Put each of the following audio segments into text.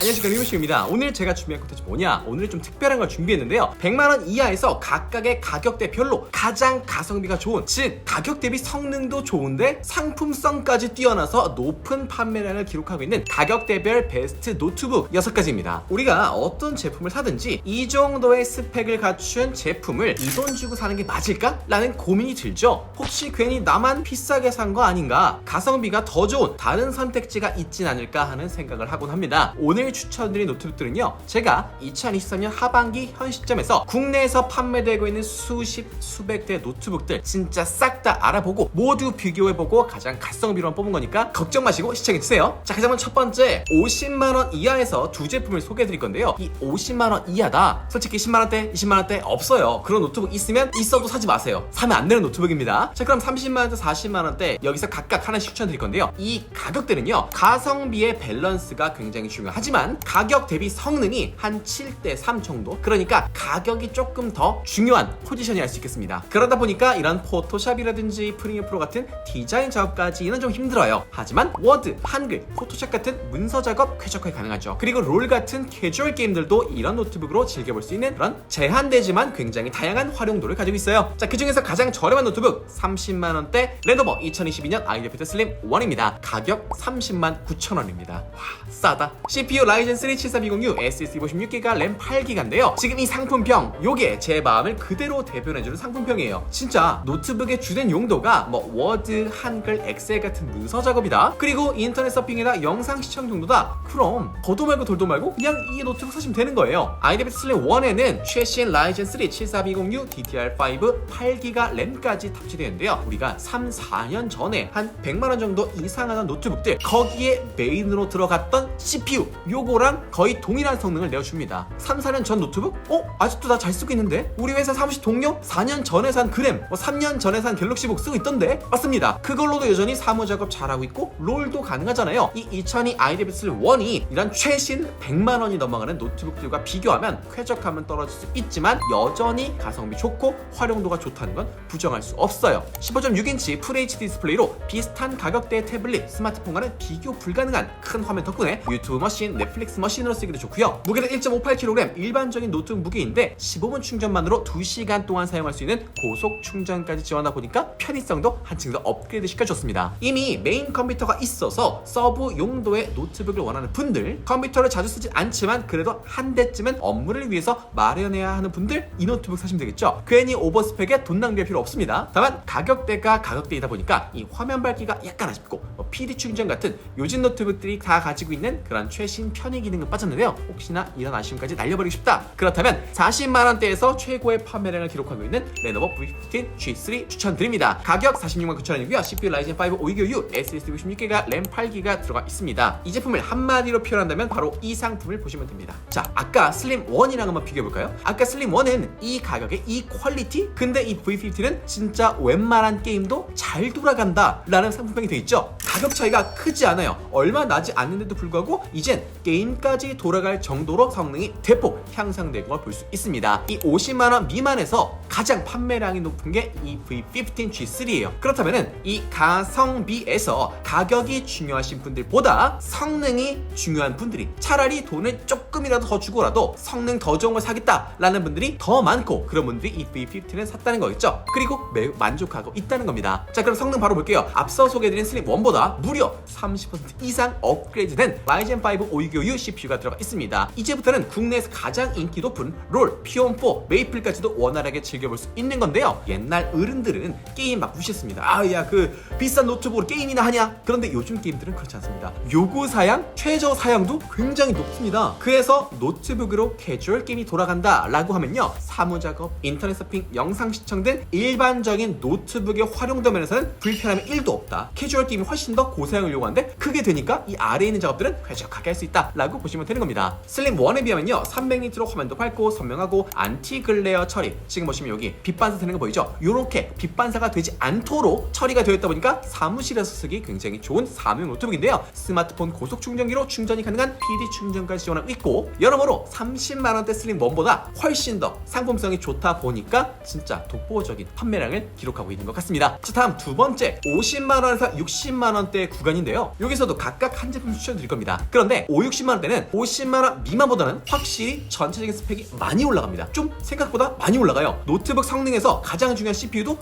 안녕하십니까, 리우식입니다. 오늘 제가 준비한 콘텐츠 뭐냐? 오늘 좀 특별한 걸 준비했는데요. 100만원 이하에서 각각의 가격대별로 가장 가성비가 좋은, 즉 가격 대비 성능도 좋은데 상품성까지 뛰어나서 높은 판매량을 기록하고 있는 가격대별 베스트 노트북 6가지입니다. 우리가 어떤 제품을 사든지 이 정도의 스펙을 갖춘 제품을 이 돈 주고 사는 게 맞을까? 라는 고민이 들죠. 혹시 괜히 나만 비싸게 산 거 아닌가? 가성비가 더 좋은 다른 선택지가 있진 않을까 하는 생각을 하곤 합니다. 오늘 추천드린 노트북들은요, 제가 2023년 하반기 현 시점에서 국내에서 판매되고 있는 수백 대 노트북들 진짜 싹 다 알아보고 모두 비교해보고 가장 가성비로 뽑은 거니까 걱정 마시고 시청해주세요. 자, 그러면 첫 번째 50만원 이하에서 두 제품을 소개해드릴 건데요. 이 50만원 이하다, 솔직히 10만원대 20만원대 없어요. 그런 노트북 있으면 있어도 사지 마세요. 사면 안 되는 노트북입니다. 자, 그럼 30만원대 40만원대 여기서 각각 하나씩 추천드릴 건데요. 이 가격대는요, 가성비의 밸런스가 굉장히 중요하지만 가격 대비 성능이 한 7대3 정도, 그러니까 가격이 조금 더 중요한 포지션이 할 수 있겠습니다. 그러다 보니까 이런 포토샵이라든지 프리미어 프로 같은 디자인 작업까지는 좀 힘들어요. 하지만 워드, 한글, 포토샵 같은 문서 작업 쾌적하게 가능하죠. 그리고 롤 같은 캐주얼 게임들도 이런 노트북으로 즐겨볼 수 있는 그런 제한되지만 굉장히 다양한 활용도를 가지고 있어요. 자, 그중에서 가장 저렴한 노트북 30만원대 레노버 2022년 아이디어패드 슬림 1입니다. 가격 30만 9천원입니다. 와, 싸다. CPU 라이젠 3 73206, SSD 56GB, 램 8GB인데요. 지금 이 상품평, 요게 제 마음을 그대로 대변해주는 상품평이에요. 진짜 노트북의 주된 용도가 뭐 워드, 한글, 엑셀 같은 문서 작업이다, 그리고 인터넷 서핑이다, 영상 시청 정도다. 그럼 더도 말고 돌도 말고 그냥 이 노트북 사시면 되는 거예요. 아이디어패드 슬림 1에는 최신 라이젠 3 74206, DDR5 8GB 램까지 탑재되어 있는데요. 우리가 3, 4년 전에 한 100만원 정도 이상 하는 노트북들, 거기에 메인으로 들어갔던 CPU, 요거랑 거의 동일한 성능을 내어줍니다. 3, 4년 전 노트북? 아직도 나 잘 쓰고 있는데? 우리 회사 사무실 동료? 4년 전에 산 그램, 3년 전에 산 갤럭시북 쓰고 있던데? 맞습니다. 그걸로도 여전히 사무 작업 잘하고 있고 롤도 가능하잖아요. 이 2002 아이디어패드 슬림 1이 이런 최신 100만원이 넘어가는 노트북들과 비교하면 쾌적함은 떨어질 수 있지만 여전히 가성비 좋고 활용도가 좋다는 건 부정할 수 없어요. 15.6인치 FHD 디스플레이로 비슷한 가격대의 태블릿, 스마트폰과는 비교 불가능한 큰 화면 덕분에 유튜브 머신, 넷플릭스 머신으로 쓰기도 좋고요. 무게는 1.58kg, 일반적인 노트북 무게인데 15분 충전만으로 2시간 동안 사용할 수 있는 고속 충전까지 지원하다 보니까 편의성도 한층 더 업그레이드 시켜줬습니다. 이미 메인 컴퓨터가 있어서 서브 용도의 노트북을 원하는 분들, 컴퓨터를 자주 쓰진 않지만 그래도 한 대쯤은 업무를 위해서 마련해야 하는 분들, 이 노트북 사시면 되겠죠. 괜히 오버스펙에 돈 낭비할 필요 없습니다. 다만 가격대가 가격대이다 보니까 이 화면 밝기가 약간 아쉽고 PD 충전 같은 요즘 노트북들이 다 가지고 있는 그런 최신 편의 기능은 빠졌는데요. 혹시나 이런 아쉬움까지 날려버리고 싶다, 그렇다면 40만원대에서 최고의 판매량을 기록하고 있는 레노버 V15 G3 추천드립니다. 가격 46만 9천원이고요 CPU 라이젠 5 526, SSD 56GB, 램 8GB 들어가 있습니다. 이 제품을 한마디로 표현한다면 바로 이 상품을 보시면 됩니다. 자, 아까 슬림 1이랑 한번 비교해볼까요? 아까 슬림 1은 이 가격에 이 퀄리티, 근데 이 V15는 진짜 웬만한 게임도 잘 돌아간다 라는 상품평이 되어 있죠. 가격 차이가 크지 않아요. 얼마 나지 않는데도 불구하고 이젠 게임까지 돌아갈 정도로 성능이 대폭 향상된 걸 볼 수 있습니다. 이 50만원 미만에서 가장 판매량이 높은 게 이 V15 G3예요. 그렇다면 이 가성비에서 가격이 중요하신 분들보다 성능이 중요한 분들이, 차라리 돈을 조금이라도 더 주고라도 성능 더 좋은 걸 사겠다 라는 분들이 더 많고, 그런 분들이 이 V15를 샀다는 거겠죠. 그리고 매우 만족하고 있다는 겁니다. 자, 그럼 성능 바로 볼게요. 앞서 소개해드린 슬림 1보다 무려 30% 이상 업그레이드된 라이젠 5 526U CPU가 들어가 있습니다. 이제부터는 국내에서 가장 인기 높은 롤, P1.4, 메이플까지도 원활하게 즐겨볼 수 있는 건데요. 옛날 어른들은 게임 막 무시했습니다. 야, 그 비싼 노트북으로 게임이나 하냐? 그런데 요즘 게임들은 그렇지 않습니다. 요구 사양, 최저 사양도 굉장히 높습니다. 그래서 노트북으로 캐주얼 게임이 돌아간다 라고 하면요, 사무작업, 인터넷 서핑, 영상 시청 등 일반적인 노트북의 활용도 면에서는 불편함이 1도 없다. 캐주얼 게임이 훨씬 더 고사양을 요구하는데 크게 되니까 이 아래에 있는 작업들은 쾌적하게 할 수 있다 라고 보시면 되는 겁니다. 슬림 1에 비하면요, 300니트로 화면도 밝고 선명하고 안티 글레어 처리, 지금 보시면 여기 빛 반사 되는 거 보이죠? 요렇게 빛 반사가 되지 않도록 처리가 되어 있다 보니까 사무실에서 쓰기 굉장히 좋은 사무용 노트북인데요. 스마트폰 고속 충전기로 충전이 가능한 PD 충전까지 지원하고 있고, 있고 여러모로 30만원대 슬림 1보다 훨씬 더 상품성이 좋다 보니까 진짜 독보적인 판매량을 기록하고 있는 것 같습니다. 자, 다음 두 번째 50만원에서 60만원대 구간인데요. 여기서도 각각 한 제품 추천드릴 겁니다. 그런데 60만원대는 50만원 미만보다는 확실히 전체적인 스펙이 많이 올라갑니다. 좀 생각보다 많이 올라가요. 노트북 성능에서 가장 중요한 CPU도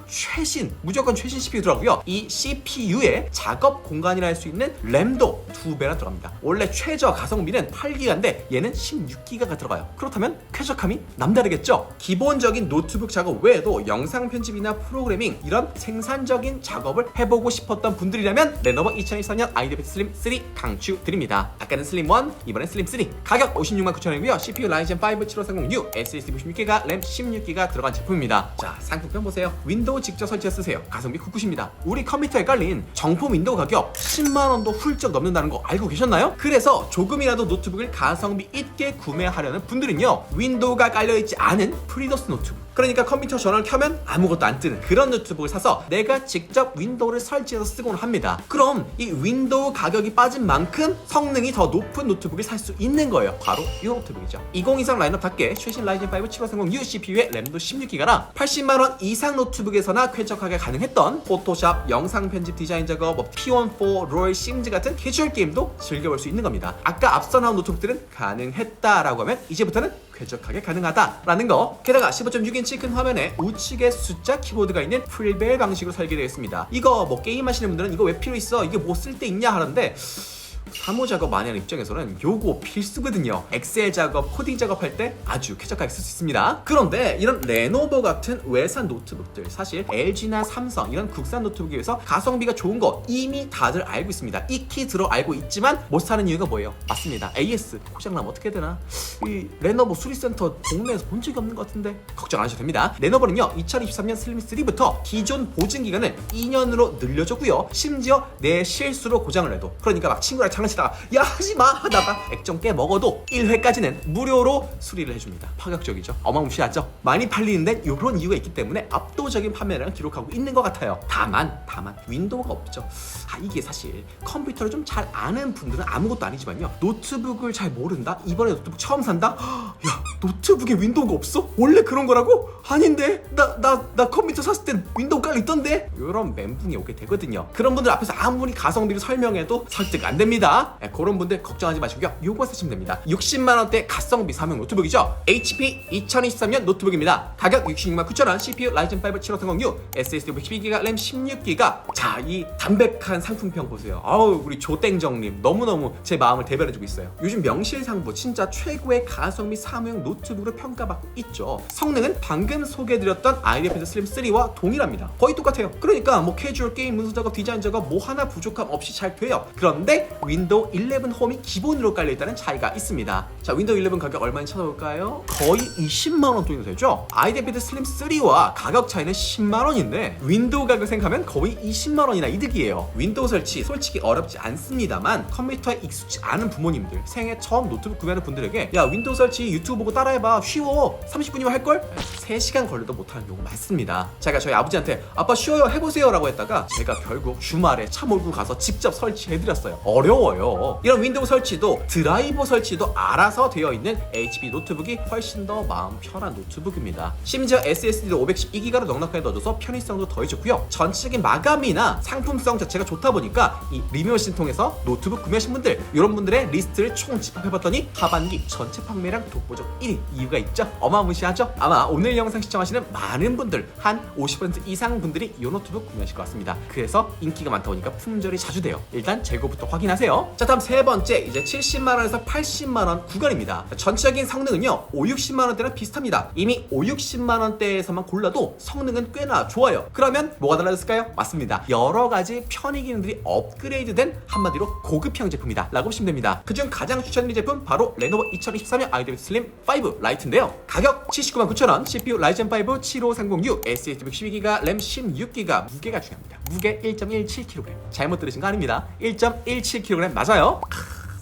무조건 최신 CPU더라고요. 이 CPU에 작업 공간이라 할 수 있는 램도 2배나 들어갑니다. 원래 최저 가성비는 8기가인데 얘는 16기가가 들어가요. 그렇다면 쾌적함이 남다르겠죠? 기본적인 노트북 작업 외에도 영상 편집이나 프로그래밍 이런 생산적인 작업을 해보고 싶었던 분들이라면 레노버 2024년 아이디어패드 슬림 3 강추드립니다. 아까는 슬림 1, 이번엔 슬림 3. 가격 56만 9천원이고요. CPU 라이젠 5 7530U, SSD 16기가, 램 16기가 들어간 제품입니다. 자, 상품편 보세요. 윈도우 직접 설치해 쓰세요. 가성비 꿋꿋입니다. 우리 컴퓨터에 깔린 정품 윈도우 가격 10만원도 훌쩍 넘는다는 거 알고 계셨나요? 그래서 조금이라도 노트북을 가성비 있게 구매하려는 분들은요, 윈도우가 깔려있지 않은 프리더스 노트북, 그러니까 컴퓨터 전원을 켜면 아무것도 안 뜨는 그런 노트북을 사서 내가 직접 윈도우를 설치해서 쓰곤 합니다. 그럼 이 윈도우 가격이 빠진 만큼 성능이 더 높은 노트북을 살 수 있는 거예요. 바로 이 노트북이죠. 2023 라인업답게 최신 라이젠 5 7530U CPU에 램도 16기가랑 80만원 이상 노트북에서나 쾌적하게 가능했던 포토샵, 영상 편집, 디자인 작업, P14, 롤, 심즈 같은 캐주얼 게임도 즐겨볼 수 있는 겁니다. 아까 앞서 나온 노트북들은 가능했다라고 하면 이제부터는 쾌적하게 가능하다라는 거. 게다가 15.6인치 큰 화면에 우측에 숫자 키보드가 있는 풀벨 방식으로 설계되어 있습니다. 이거 뭐 게임하시는 분들은 이거 왜 필요 있어? 이게 뭐 쓸 데 있냐 하는데 사무 작업 많이 하는 입장에서는 요거 필수거든요. 엑셀 작업, 코딩 작업할 때 아주 쾌적하게 쓸 수 있습니다. 그런데 이런 레노버 같은 외산 노트북들, 사실 LG나 삼성 이런 국산 노트북에 비해서 가성비가 좋은 거 이미 다들 알고 있습니다. 익히 들어 알고 있지만 못 사는 이유가 뭐예요? 맞습니다. AS 고장나면 어떻게 해야 되나? 이 레노버 수리센터 동네에서 본 적이 없는 것 같은데 걱정 안 하셔도 됩니다. 레노버는요 2023년 슬림 3부터 기존 보증 기간을 2년으로 늘려줬고요. 심지어 내 실수로 고장을 내도, 그러니까 막 친구랑 장난치다가 야 하지마 하다가 액정 깨 먹어도 1회까지는 무료로 수리를 해줍니다. 파격적이죠? 어마무시하죠? 많이 팔리는데 이런 이유가 있기 때문에 압도적인 판매량을 기록하고 있는 것 같아요. 다만 윈도우가 없죠. 이게 사실 컴퓨터를 좀 잘 아는 분들은 아무것도 아니지만요, 노트북을 잘 모른다? 이번에 노트북 처음 산다? 야 노트북에 윈도우가 없어? 원래 그런 거라고? 아닌데 나 컴퓨터 샀을 땐 윈도우 깔려있던데? 이런 멘붕이 오게 되거든요. 그런 분들 앞에서 아무리 가성비를 설명해도 설득 안 됩니다. 그런 분들 걱정하지 마시고요, 요거 사시면 됩니다. 60만원대 가성비 사명 노트북이죠. HP 2023년 노트북입니다. 가격 66만 9천원, CPU 라이젠 5 7530U, SSD 12기가, 램 16기가. 자, 이 담백한 상품평 보세요. 아우 우리 조땡정님 너무너무 제 마음을 대변해주고 있어요. 요즘 명실상부 진짜 최고의 가성비 사무용 노트북으로 평가받고 있죠. 성능은 방금 소개해드렸던 아이디어패드 슬림 3와 동일합니다. 거의 똑같아요. 그러니까 뭐 캐주얼 게임, 문서 작업, 디자인 작업 뭐 하나 부족함 없이 잘 돼요. 그런데 윈도우 11 홈이 기본으로 깔려있다는 차이가 있습니다. 자, 윈도우 11 가격 얼마인지 찾아볼까요? 거의 20만원 돈이 되죠. 아이디어패드 슬림 3와 가격 차이는 10만원인데 윈도우 가격 생각하면 거의 20만원이나 이득이에요. 윈도우 설치 솔직히 어렵지 않습니다만 컴퓨터에 익숙지 않은 부모님들, 생애 처음 노트북 구매하는 분들에게 야 윈도우 설치 유튜브 보고 따라해봐, 쉬워, 30분이면 할걸? 3시간 걸려도 못하는 경우 많습니다. 제가 저희 아버지한테 아빠 쉬워요 해보세요 라고 했다가 제가 결국 주말에 차 몰고 가서 직접 설치해드렸어요. 어려워요. 이런 윈도우 설치도 드라이버 설치도 알아서 되어 있는 HP 노트북이 훨씬 더 마음 편한 노트북입니다. 심지어 SSD도 512기가로 넉넉하게 넣어줘서 편의성도 더해줬고요. 전체적인 마감이나 상품성 자체가 좋다 보니까 이 리뷰머신 통해서 노트북 구매하신 분들, 이런 분들의 리스트를 총 집합해봤더니 하반기 전체 판매량 독보적 1위. 이유가 있죠? 어마무시하죠? 아마 오늘 영상 시청하시는 많은 분들, 한 50% 이상 분들이 이 노트북 구매하실 것 같습니다. 그래서 인기가 많다 보니까 품절이 자주 돼요. 일단 재고부터 확인하세요. 자, 다음 세 번째, 이제 70만원에서 80만원 구간입니다. 전체적인 성능은요 5, 60만원대랑 비슷합니다. 이미 5, 60만원대에서만 골라도 성능은 꽤나 좋아요. 그러면 뭐가 달라졌을까요? 맞습니다. 여러가지 편의 기능들이 업그레이드된 한마디로 고급형 제품이다 라고 보시면 됩니다. 그중 가장 추천드린 제품 바로 레노버 2023년 아이디어패드 슬림 5 라이트인데요. 가격 79만 9천원, CPU 라이젠 5 7530U, SSD 12기가, 램 16기가. 무게가 중요합니다. 무게 1.17kg. 잘못 들으신 거 아닙니다. 1.17kg 맞아요.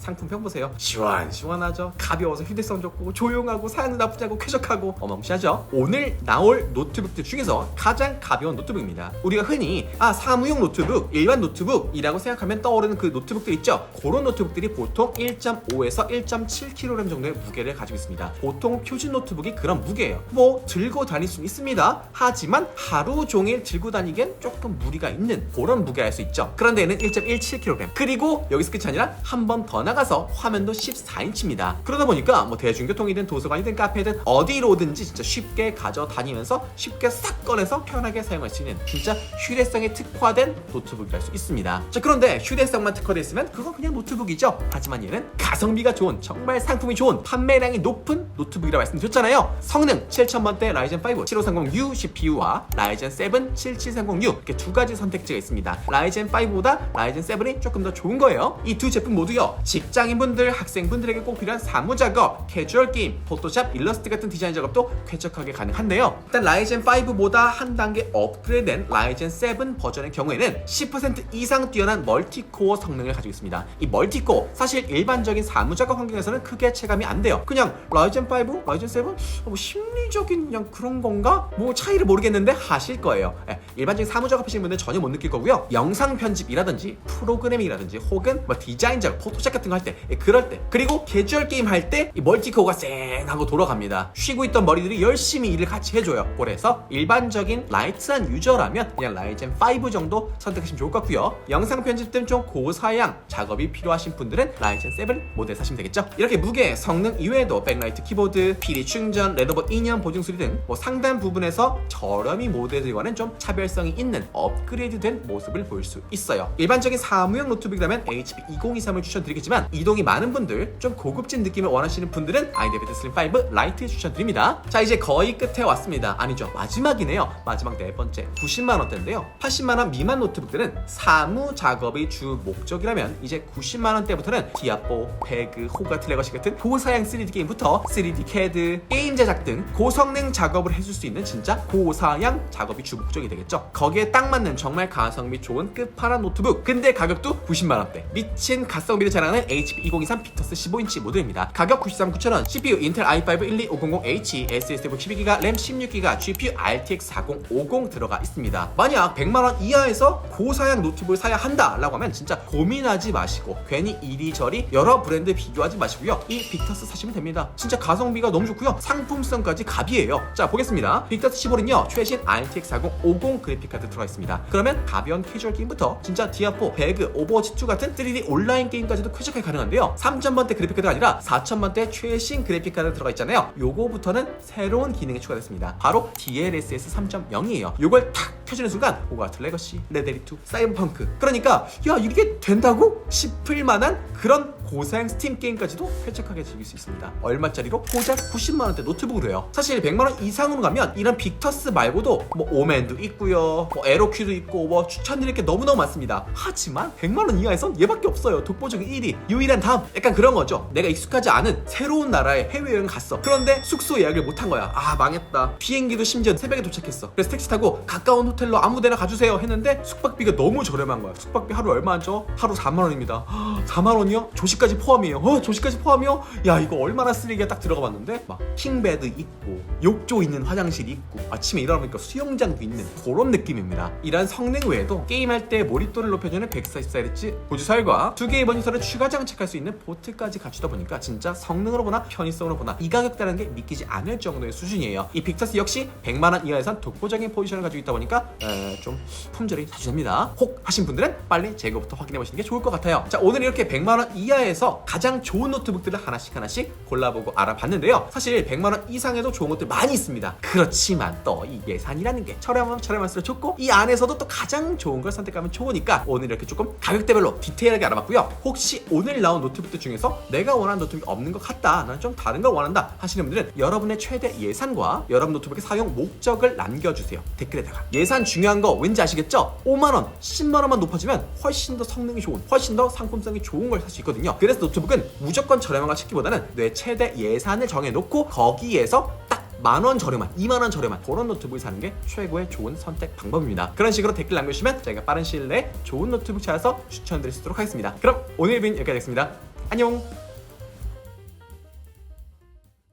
상품평 보세요. 시원시원하죠. 가벼워서 휴대성 좋고 조용하고 사양도 나쁘지 않고 쾌적하고 어마무시하죠. 오늘 나올 노트북들 중에서 가장 가벼운 노트북입니다. 우리가 흔히 사무용 노트북, 일반 노트북이라고 생각하면 떠오르는 그 노트북들 있죠. 그런 노트북들이 보통 1.5에서 1.7kg 정도의 무게를 가지고 있습니다. 보통 표준 노트북이 그런 무게예요. 뭐 들고 다닐 수는 있습니다. 하지만 하루 종일 들고 다니기엔 조금 무리가 있는 그런 무게를 할 수 있죠. 그런데 얘는 1.17kg. 그리고 여기서 끝이 아니라 한 번 더 나가서 화면도 14인치입니다. 그러다 보니까 뭐 대중교통이든 도서관이든 카페든 어디로 오든지 진짜 쉽게 가져다니면서 쉽게 싹 꺼내서 편하게 사용할 수 있는 진짜 휴대성에 특화된 노트북이랄 수 있습니다. 자, 그런데 휴대성만 특화되어 있으면 그건 그냥 노트북이죠. 하지만 얘는 가성비가 좋은, 정말 상품이 좋은, 판매량이 높은 노트북이라고 말씀드렸잖아요. 성능 7000번대 라이젠 5 7530U CPU와 라이젠 7 7730U 이렇게 두 가지 선택지가 있습니다. 라이젠 5보다 라이젠 7이 조금 더 좋은 거예요. 이 두 제품 모두요, 직장인분들, 학생분들에게 꼭 필요한 사무작업, 캐주얼 게임, 포토샵, 일러스트 같은 디자인 작업도 쾌적하게 가능한데요. 일단 라이젠 5보다 한 단계 업그레이드된 라이젠 7 버전의 경우에는 10% 이상 뛰어난 멀티코어 성능을 가지고 있습니다. 이 멀티코어 사실 일반적인 사무작업 환경에서는 크게 체감이 안 돼요. 그냥 라이젠 5, 라이젠 7 뭐 심리적인 그냥 그런 건가? 뭐 차이를 모르겠는데 하실 거예요. 일반적인 사무작업 하시는 분들 전혀 못 느낄 거고요. 영상 편집이라든지 프로그래밍이라든지 혹은 뭐 디자인 작업, 포토샵 같은 거 할 때, 그럴 때, 그리고 캐주얼 게임 할 때 이 멀티코어가 쌩 하고 돌아갑니다. 쉬고 있던 머리들이 열심히 일을 같이 해줘요. 그래서 일반적인 라이트한 유저라면 그냥 라이젠 5 정도 선택하시면 좋을 것 같고요. 영상 편집 등 좀 고사양 작업이 필요하신 분들은 라이젠 7 모델 사시면 되겠죠. 이렇게 무게, 성능 이외에도 백라이트 키보드, PD 충전, 레더버 2년 보증 수리 등 뭐 상단 부분에서 저렴이 모델들과는 좀 차별성이 있는 업그레이드된 모습을 볼 수 있어요. 일반적인 사무용 노트북이라면 HP 2023을 추천드리겠지만 이동이 많은 분들, 좀 고급진 느낌을 원하시는 분들은 아이디어패드 슬림 5 라이트 추천드립니다. 자, 이제 거의 끝에 왔습니다. 아니죠, 마지막이네요. 마지막 네 번째 90만원대인데요 80만원 미만 노트북들은 사무 작업의 주 목적이라면 이제 90만원대부터는 디아뽀, 배그, 호가트 레거시 같은 고사양 3D 게임부터 3D CAD, 게임 제작 등 고성능 작업을 해줄 수 있는 진짜 고사양 작업이 주 목적이 되겠죠. 거기에 딱 맞는 정말 가성비 좋은 끝판왕 노트북, 근데 가격도 90만원대, 미친 가성비를 자랑하는 HP 2023 빅터스 15인치 모델입니다. 가격 939,000원, CPU 인텔 i5 12500H, SSD 12GB, 램 16GB, GPU RTX 4050 들어가 있습니다. 만약 100만원 이하에서 고사양 노트북을 사야 한다 라고 하면 진짜 고민하지 마시고 괜히 이리저리 여러 브랜드 비교하지 마시고요, 이 빅터스 사시면 됩니다. 진짜 가성비가 너무 좋고요, 상품성까지 갑이에요. 자, 보겠습니다. 빅터스 15는요 최신 RTX 4050 그래픽카드 들어가 있습니다. 그러면 가벼운 캐주얼 게임부터 진짜 디아포, 배그, 오버워치2 같은 3D 온라인 게임까지도 쾌적하게 가능한데요. 3000번대 그래픽카드가 아니라 4000번대 최신 그래픽카드 들어가 있잖아요. 요거부터는 새로운 기능이 추가됐습니다. 바로 DLSS 3.0이에요. 요걸 탁 켜주는 순간 호가트 레거시, 레데리2, 사이버펑크, 그러니까 야 이게 된다고? 싶을 만한 그런 고사양 스팀 게임까지도 쾌적하게 즐길 수 있습니다. 얼마짜리로? 고작 90만원대 노트북으로 해요. 사실 100만원 이상으로 가면 이런 빅터스 말고도 뭐 오맨도 있고요, 뭐 에로큐도 있고, 뭐 추천드릴 게 너무너무 많습니다. 하지만 100만원 이하에선 얘밖에 없어요. 독보적인 1위, 유일한 다음, 약간 그런 거죠. 내가 익숙하지 않은 새로운 나라에 해외여행 갔어. 그런데 숙소 예약을 못한 거야. 아, 망했다. 비행기도 심지어 새벽에 도착했어. 그래서 택시 타고 가까운 호텔로 아무데나 가주세요 했는데 숙박비가 너무 저렴한 거야. 숙박비 하루 얼마 하죠? 하루 4만원입니다. 4만원이요? 조식까지 포함이에요. 조식까지 포함이요? 야, 이거 얼마나 쓰레기가 딱 들어가 봤는데 막 킹베드 있고 욕조 있는 화장실이 있고 아침에 일어나니까 수영장도 있는 그런 느낌입니다. 이런 성능 외에도 게임할 때 몰입도를 높여주는 144Hz 보조살과 2개의 모니터를 추가 장착할 수 있는 포트까지 갖추다 보니까 진짜 성능으로 보나 편의성으로 보나 이 가격대라는 게 믿기지 않을 정도의 수준이에요. 이 빅터스 역시 100만원 이하에선 독보적인 포지션을 가지고 있다 보니까 좀 품절이 자주 됩니다. 혹 하신 분들은 빨리 재고부터 확인해 보시는 게 좋을 것 같아요. 자, 오늘 이렇게 100만원 이하에서 가장 좋은 노트북들을 하나씩 골라보고 알아봤는데요. 사실 100만원 이상에도 좋은 것들 많이 있습니다. 그렇지만 또 이 예산이라는 게 저렴하면 저렴할수록 좋고 이 안에서도 또 가장 좋은 걸 선택하면 좋으니까 오늘 이렇게 조금 가격대별로 디테일하게 알아봤고요. 혹시 오늘 나온 노트북들 중에서 내가 원하는 노트북이 없는 것 같다, 나는 좀 다른 걸 원한다 하시는 분들은 여러분의 최대 예산과 여러분 노트북의 사용 목적을 남겨주세요. 댓글에다가. 예산 중요한 거 왠지 아시겠죠? 5만원, 10만원만 높아지면 훨씬 더 성능이 좋은, 훨씬 더 상품성이 좋은 걸 살 수 있거든요. 그래서 노트북은 무조건 저렴한 걸 찾기보다는 내 최대 예산을 정해놓고 거기에서 딱 만원 저렴한, 2만원 저렴한 그런 노트북을 사는 게 최고의 좋은 선택 방법입니다. 그런 식으로 댓글 남겨주시면 저희가 빠른 시일 내에 좋은 노트북 찾아서 추천드릴 수 있도록 하겠습니다. 그럼 오늘 빈 여기까지 하겠습니다. 안녕.